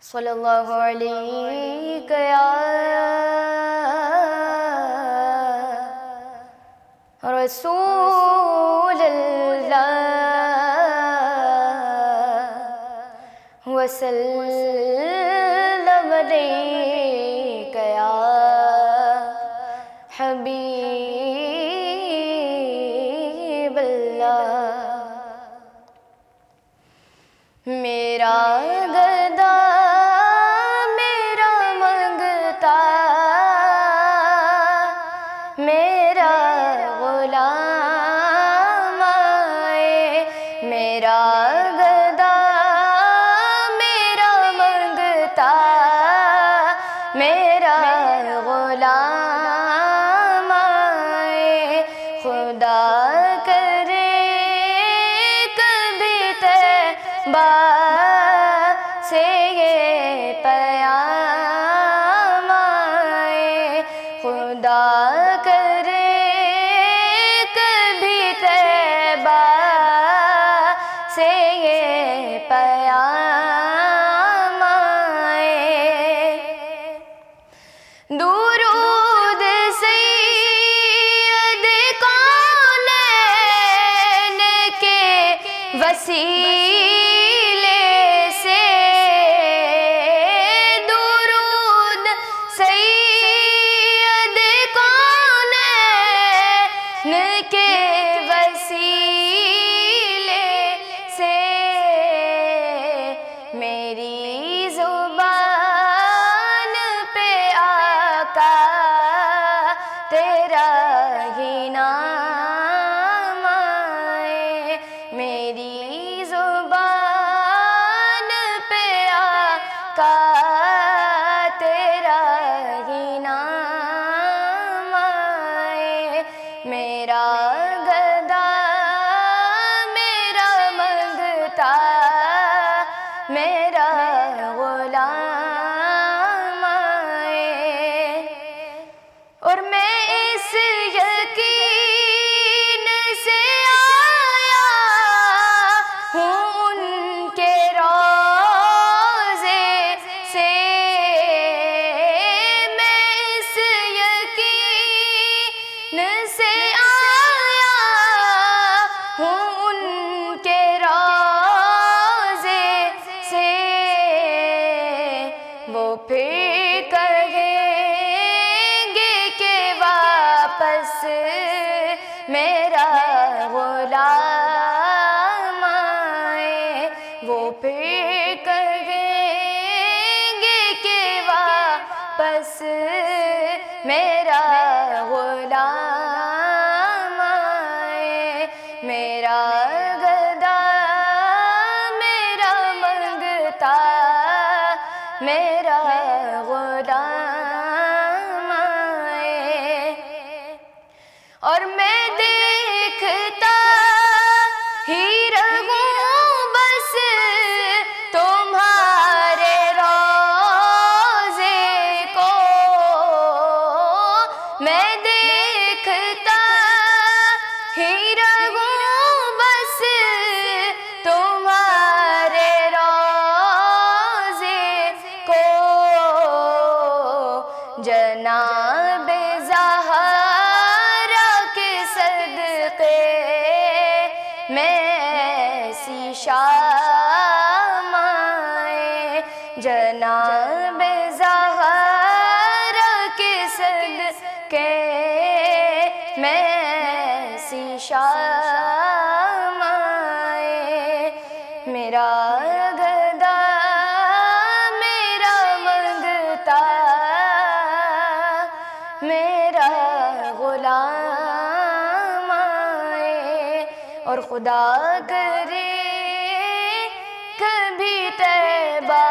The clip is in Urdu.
صلی اللہ علیہ یا رسول اللہ وسلم علیک یا حبیب اللہ۔ میرا گدا میرا منگتا، میرا غلام آئے، میرا گدا میرا منگتا، میرا غلام آئے، خدا کرے کبھی طیبہ سے یہ پیام آئے، خدا کرے کبھی طیبہ سے یہ پیام آئے۔ درود سید کونین کے وسیلے سے، درود سید کونین کے وسیلے سے، میری زبان پہ آقا تیرا ہی نام آئے، میری زبان پہ آقا تیرا ہی نام آئے، میرا گدا میرا منگتا، میرا غلام آئے، اور میں اس یقین سے آیا ہوں ان کے روضے سے، میں اس یقین سے آیا ہوں ان کے روضے سے، وہ پھر کہیں گے کہ واپس میرا غلام آئے، وہ پھر کہیں گے کہ واپس میرا غلام آئے، میرا گدا میرا منگتا، میرا غلام آئے، اور میں دیکھتا ہی رہوں بس تمہارے روضے کو، میں دیکھتا ہی رہوں بس تمہارے روضے کو، جناب زہرا کے صدقے میں ایسی شام آئے، جناب زہرا کے صدقے میں ایسی شام آئے، میرا گدا میرا منگتا، میرا غلام آئے، اور خدا کرے کبھی طیبہ